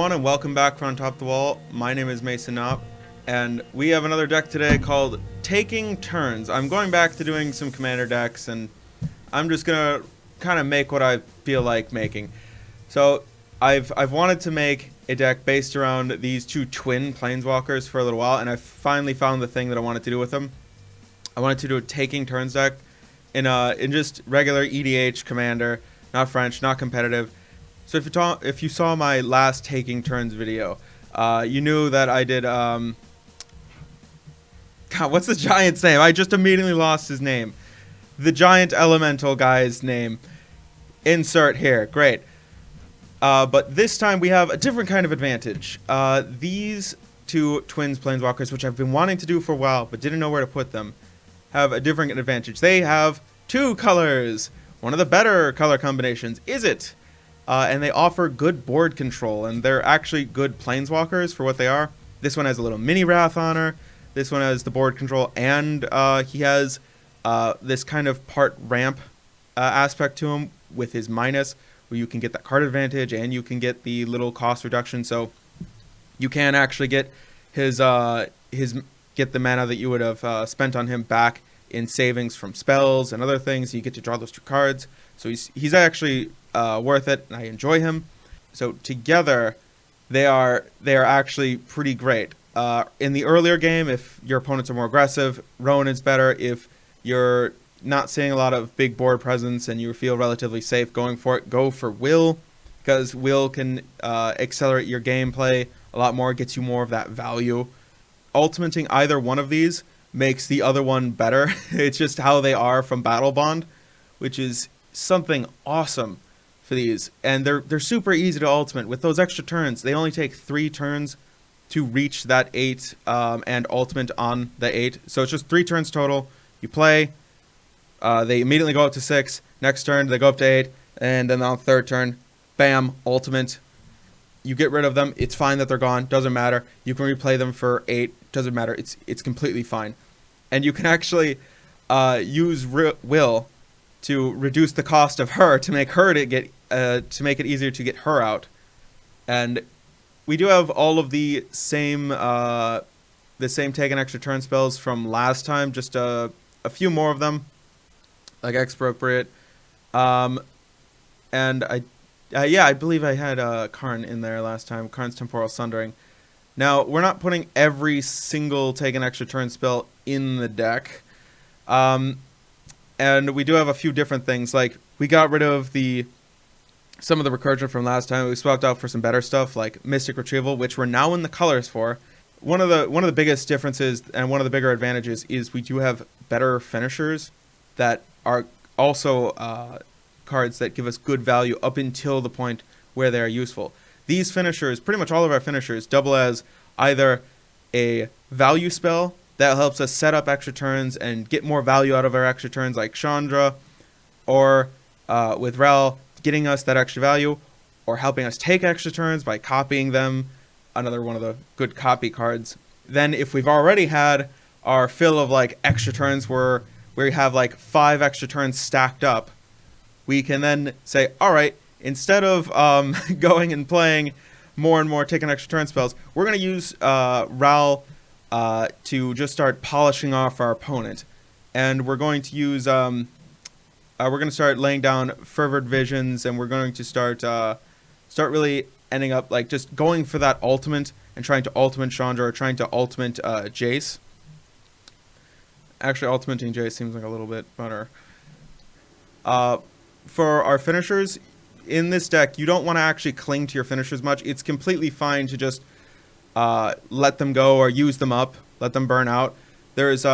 everyone, and welcome back from On Top of the Wall. My name is Mason Knopp, and we have another deck today called Taking Turns. I'm going back to doing some commander decks, and I'm just gonna kind of make what I feel like making. So I've wanted to make a deck based around these two twin planeswalkers for a little while, and I finally found the thing that I wanted to do with them. I wanted to do a Taking Turns deck in just regular EDH commander, not French, not competitive. So if you saw my last Taking Turns video, you knew that I did, God, what's the giant's name? I just immediately lost his name. The giant elemental guy's name. Insert here. Great. But this time we have a different kind of advantage. These two twins planeswalkers, which I've been wanting to do for a while, but didn't know where to put them, have a different advantage. They have two colors. One of the better color combinations. Is it? And they offer good board control, and they're actually good planeswalkers for what they are. This one has a little mini Wrath on her. This one has the board control, and he has this kind of part ramp aspect to him with his minus, where you can get that card advantage and you can get the little cost reduction. So you can actually get his get the mana that you would have spent on him back in savings from spells and other things. You get to draw those two cards. So he's actually worth it, and I enjoy him. So together, they are actually pretty great. In the earlier game, if your opponents are more aggressive, Rowan is better. If you're not seeing a lot of big board presence and you feel relatively safe going for it, go for Will, because Will can accelerate your gameplay a lot more, gets you more of that value. Ultimating either one of these makes the other one better. It's just how they are from Battle Bond, which is something awesome for these, and they're super easy to ultimate. With those extra turns, they only take 3 turns to reach that 8 and ultimate on the 8. So it's just 3 turns total. You play, they immediately go up to 6. Next turn, they go up to 8, and then on the third turn, bam, ultimate. You get rid of them. It's fine that they're gone. Doesn't matter. You can replay them for 8. Doesn't matter. It's completely fine, and you can actually use Will to reduce the cost of her to make her to make it easier to get her out. And we do have all of the same take an extra turn spells from last time, just a few more of them, like Expropriate, and I believe I had Karn in there last time. Karn's Temporal Sundering. Now we're not putting every single take an extra turn spell in the deck. And we do have a few different things, like we got rid of some of the recursion from last time. We swapped out for some better stuff like Mystic Retrieval, which we're now in the colors for. One of the biggest differences and one of the bigger advantages is we do have better finishers that are also cards that give us good value up until the point where they are useful. These finishers, pretty much all of our finishers, double as either a value spell that helps us set up extra turns and get more value out of our extra turns, like Chandra, or with Rel, getting us that extra value, or helping us take extra turns by copying them, another one of the good copy cards. Then if we've already had our fill of like extra turns where we have like 5 extra turns stacked up, we can then say, all right, instead of going and playing more and more taking extra turn spells, we're going to use Ral to just start polishing off our opponent, and we're going to use we're going to start laying down Fervid Visions, and we're going to start really ending up like just going for that ultimate and trying to ultimate Chandra or trying to ultimate Jace. Actually, ultimating Jace seems like a little bit better. For our finishers in this deck, you don't want to actually cling to your finishers much. It's completely fine to just let them go or use them up, let them burn out. There's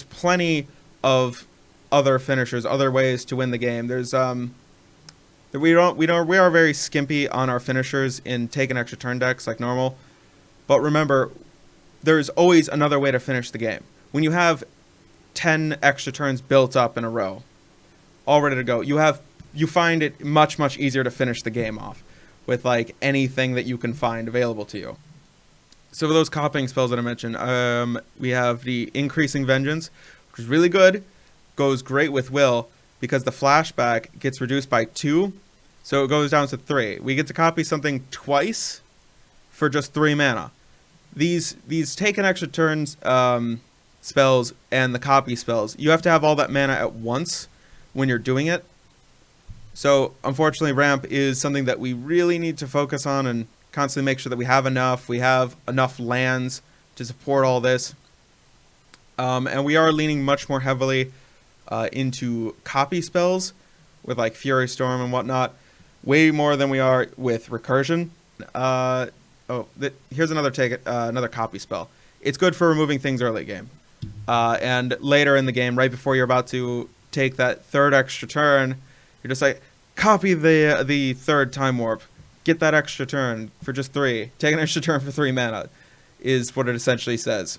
plenty of other finishers, other ways to win the game. We are very skimpy on our finishers in taking extra turn decks like normal. But remember, there's always another way to finish the game. When you have 10 extra turns built up in a row, all ready to go, you find it much easier to finish the game off with like anything that you can find available to you. So for those copying spells that I mentioned, we have the Increasing Vengeance, which is really good. Goes great with Will because the flashback gets reduced by 2 So it goes down to 3. We get to copy something twice for just 3 mana. These take an extra turns spells and the copy spells, you have to have all that mana at once when you're doing it. So unfortunately, ramp is something that we really need to focus on and constantly make sure that we have enough. We have enough lands to support all this. And we are leaning much more heavily into copy spells with like Fury Storm and whatnot, way more than we are with recursion. Here's another copy spell. It's good for removing things early game. And later in the game, right before you're about to take that 3rd extra turn, you're just like, copy the 3rd time warp. Get that extra turn for just 3. Take an extra turn for 3 mana, is what it essentially says.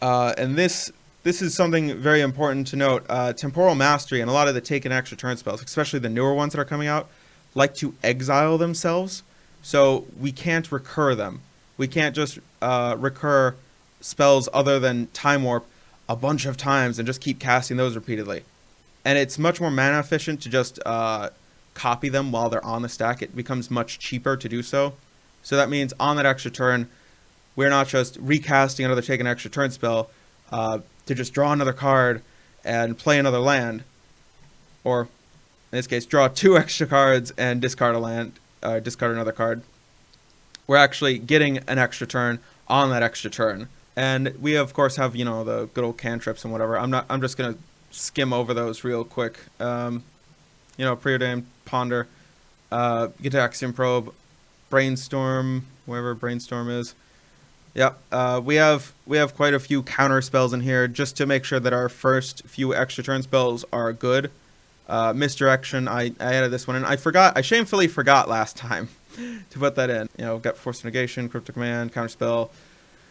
And this is something very important to note. Temporal Mastery and a lot of the take an extra turn spells, especially the newer ones that are coming out, like to exile themselves. So we can't recur them. We can't just recur spells other than Time Warp a bunch of times and just keep casting those repeatedly. And it's much more mana efficient to just copy them while they're on the stack. It becomes much cheaper to do so. So that means on that extra turn, we're not just recasting another take an extra turn spell to just draw another card and play another land. Or, in this case, draw 2 extra cards and discard a land, discard another card. We're actually getting an extra turn on that extra turn. And we, of course, have, the good old cantrips and whatever. I'm just going to skim over those real quick. Preordained, Ponder, get to Axiom Probe, Brainstorm, wherever Brainstorm is. Yep, we have quite a few counter spells in here just to make sure that our first few extra turn spells are good. Misdirection, I added this one in. I shamefully forgot last time to put that in. We've got Force Negation, Cryptic Command, Counter Spell,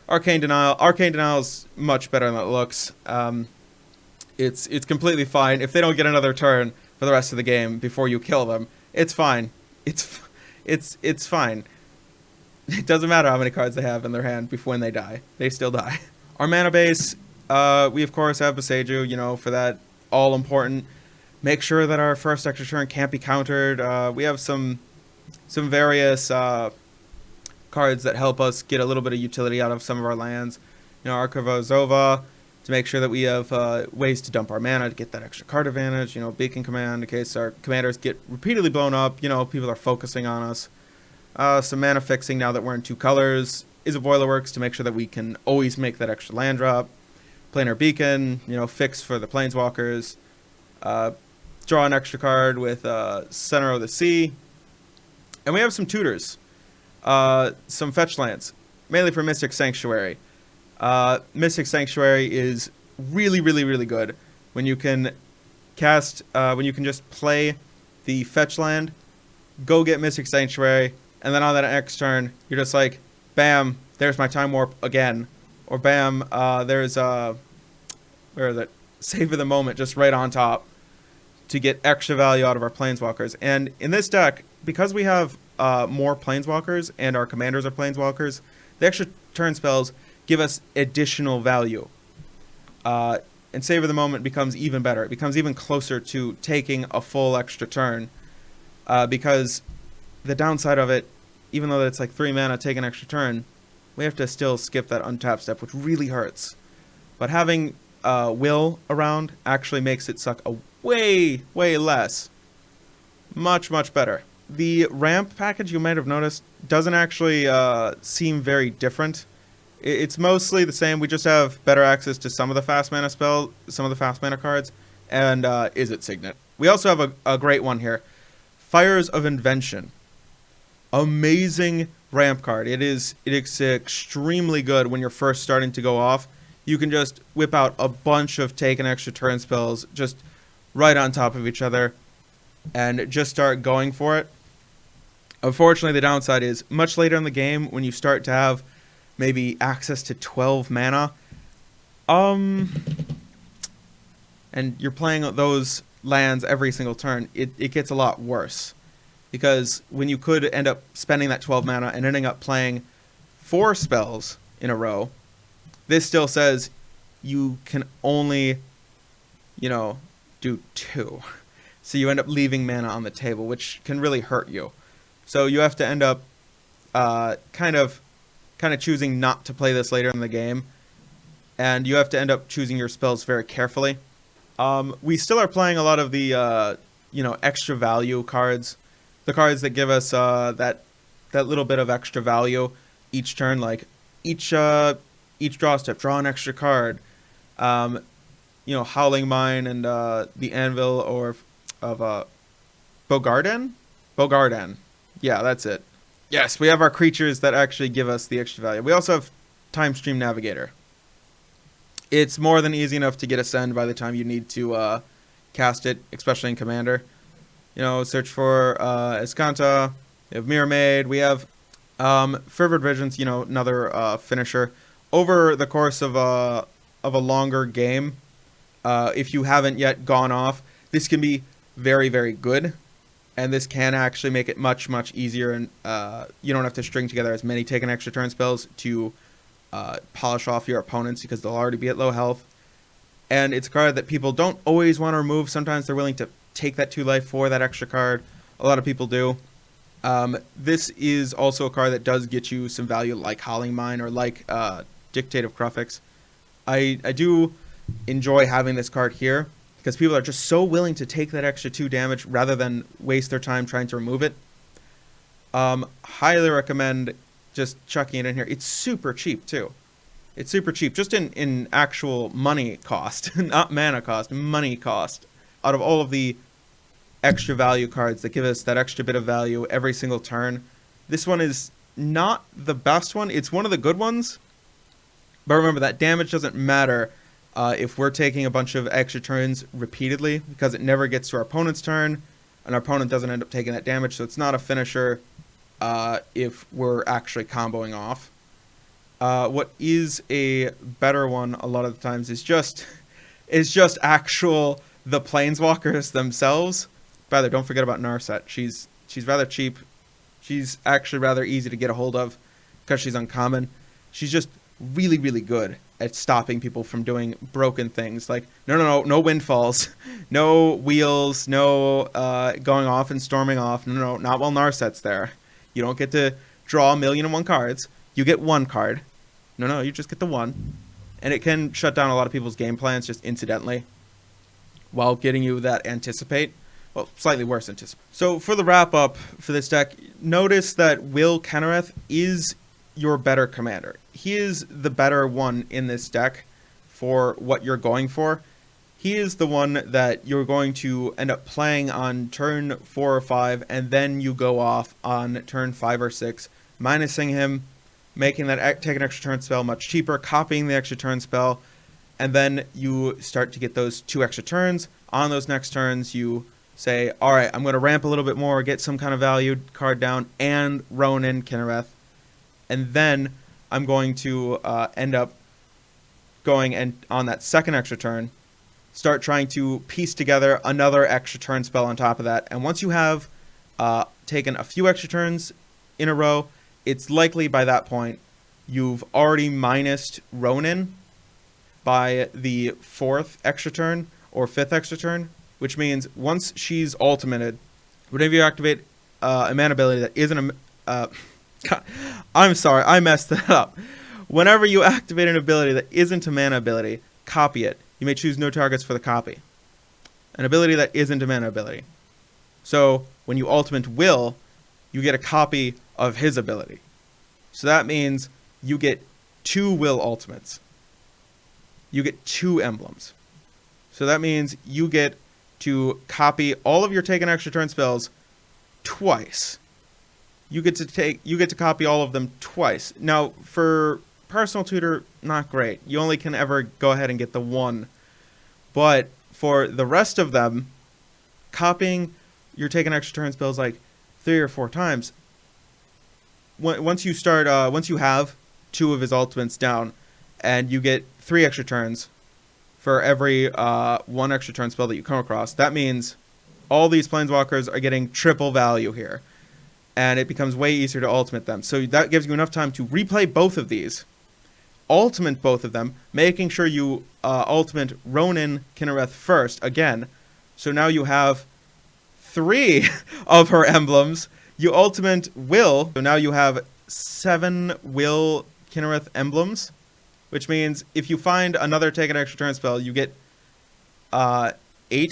Arcane Denial. Arcane Denial is much better than it looks. It's completely fine if they don't get another turn for the rest of the game before you kill them. It's fine. It's fine. It doesn't matter how many cards they have in their hand before when they die. They still die. Our mana base, we of course have Boseiju, for that all important. Make sure that our first extra turn can't be countered. We have some various cards that help us get a little bit of utility out of some of our lands. Archiva Zova, to make sure that we have ways to dump our mana to get that extra card advantage. Beacon Command in case our commanders get repeatedly blown up. People are focusing on us. Some mana fixing now that we're in 2 colors. Is a Boilerworks to make sure that we can always make that extra land drop. Planar Beacon, fix for the Planeswalkers. Draw an extra card with Center of the Sea. And we have some tutors. Some fetch lands, mainly for Mystic Sanctuary. Mystic Sanctuary is really, really, really good when you can when you can just play the fetch land, go get Mystic Sanctuary, and then on that next turn, you're just like, bam, there's my Time Warp again. Or bam, there's where is it? Save of the Moment just right on top to get extra value out of our Planeswalkers. And in this deck, because we have more Planeswalkers and our commanders are Planeswalkers, the extra turn spells give us additional value. And Save of the Moment becomes even better. It becomes even closer to taking a full extra turn. Because the downside of it, even though it's like 3 mana, take an extra turn, we have to still skip that untap step, which really hurts. But having Will around actually makes it suck a way, way less. Much, much better. The ramp package, you might have noticed, doesn't actually seem very different. It's mostly the same. We just have better access to some of the fast mana cards, and Izzet Signet. We also have a great one here. Fires of Invention. Amazing ramp card. It is extremely good when you're first starting to go off. You can just whip out a bunch of take an extra turn spells just right on top of each other and just start going for it. Unfortunately, the downside is much later in the game when you start to have maybe access to 12 mana, and you're playing those lands every single turn, it gets a lot worse. Because when you could end up spending that 12 mana and ending up playing 4 spells in a row, this still says you can only, do 2. So you end up leaving mana on the table, which can really hurt you. So you have to end up kind of choosing not to play this later in the game, and you have to end up choosing your spells very carefully. We still are playing a lot of the extra value cards, the cards that give us that little bit of extra value each turn, like each draw step, draw an extra card. Howling Mine and the Anvil of Bogarden? Bogarden. Yeah, that's it. Yes, we have our creatures that actually give us the extra value. We also have Time Stream Navigator. It's more than easy enough to get Ascend by the time you need to cast it, especially in Commander. Search for Escanta. We have Mirror Maid. We have Fervid Visions, another finisher. Over the course of a longer game, if you haven't yet gone off, this can be very, very good. And this can actually make it much, much easier, and you don't have to string together as many take an extra turn spells to polish off your opponents because they'll already be at low health. And it's a card that people don't always want to remove. Sometimes they're willing to take that 2 life for that extra card. A lot of people do. This is also a card that does get you some value like Howling Mine or like Dictate of Kruphix. I do enjoy having this card here, because people are just so willing to take that extra 2 damage rather than waste their time trying to remove it. Highly recommend just chucking it in here. It's super cheap, too. It's super cheap, just in actual money cost, not mana cost, money cost. Out of all of the extra value cards that give us that extra bit of value every single turn, this one is not the best one. It's one of the good ones, but remember that damage doesn't matter if we're taking a bunch of extra turns repeatedly, because it never gets to our opponent's turn, and our opponent doesn't end up taking that damage, so it's not a finisher if we're actually comboing off. What is a better one a lot of the times is just actual the Planeswalkers themselves. By the way, don't forget about Narset. She's rather cheap. She's actually rather easy to get a hold of because she's uncommon. She's just really, really good at stopping people from doing broken things like no windfalls, no wheels, no going off and storming off. No, not while Narset's there. You don't get to draw 1,000,001 cards. You get 1 card. No, you just get the 1. And it can shut down a lot of people's game plans just incidentally while getting you that Anticipate. Well, slightly worse Anticipate. So for the wrap up for this deck, notice that Will Kenrith is your better commander. He is the better one in this deck for what you're going for. He is the one that you're going to end up playing on turn 4 or 5, and then you go off on turn 5 or 6, minusing him, making that take an extra turn spell much cheaper, copying the extra turn spell, and then you start to get those 2 extra turns. On those next turns, you say, all right, I'm going to ramp a little bit more, get some kind of valued card down, and Rowan Kenrith. And then I'm going to end up going and on that second extra turn, start trying to piece together another extra turn spell on top of that. And once you have taken a few extra turns in a row, it's likely by that point you've already minused Ronan by the 4th extra turn or 5th extra turn, which means once she's ultimated, whenever you activate a mana ability that isn't a... I'm sorry, I messed that up. Whenever you activate an ability that isn't a mana ability, copy it. You may choose no targets for the copy. An ability that isn't a mana ability. So when you ultimate Will, you get a copy of his ability. So that means you get 2 Will ultimates. You get 2 emblems. So that means you get to copy all of your taken extra turn spells twice. You get to copy all of them twice. Now, for Personal Tutor, not great. You only can ever go ahead and get the 1. But for the rest of them, copying your taken extra turn spells like 3 or 4 times. Once you have 2 of his ultimates down, and you get 3 extra turns for every 1 extra turn spell that you come across, that means all these Planeswalkers are getting triple value here. And it becomes way easier to ultimate them. So that gives you enough time to replay both of these, ultimate both of them, making sure you ultimate Rowan Kenrith first again. So now you have 3 of her emblems. You ultimate Will. So now you have 7 Will Kenrith emblems, which means if you find another take an extra turn spell, you get 8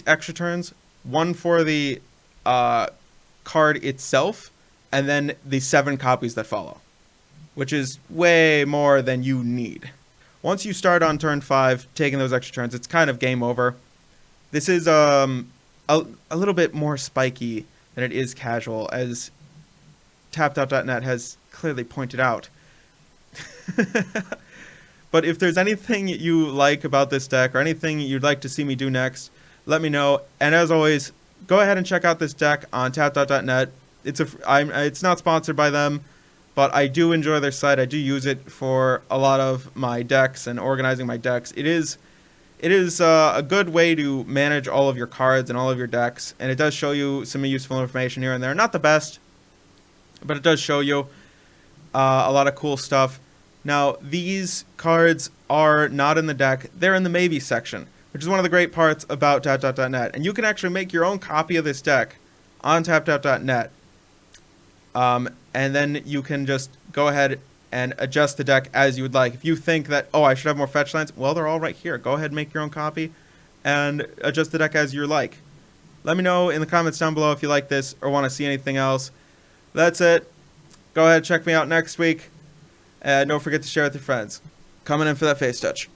extra turns, 1 for the card itself, and then the 7 copies that follow, which is way more than you need. Once you start on turn 5, taking those extra turns, it's kind of game over. This is a little bit more spiky than it is casual, as Tapped.net has clearly pointed out. But if there's anything you like about this deck or anything you'd like to see me do next, let me know. And as always, go ahead and check out this deck on Tapped.net. It's not sponsored by them, but I do enjoy their site. I do use it for a lot of my decks and organizing my decks. It is a good way to manage all of your cards and all of your decks, and it does show you some useful information here and there. Not the best, but it does show you a lot of cool stuff. Now, these cards are not in the deck. They're in the maybe section, which is one of the great parts about Tapped.net. And you can actually make your own copy of this deck on Tapped.net. And then you can just go ahead and adjust the deck as you would like. If you think that, oh, I should have more fetch lands, well, they're all right here. Go ahead and make your own copy and adjust the deck as you like. Let me know in the comments down below if you like this or want to see anything else. That's it. Go ahead and check me out next week. And don't forget to share with your friends. Coming in for that face touch.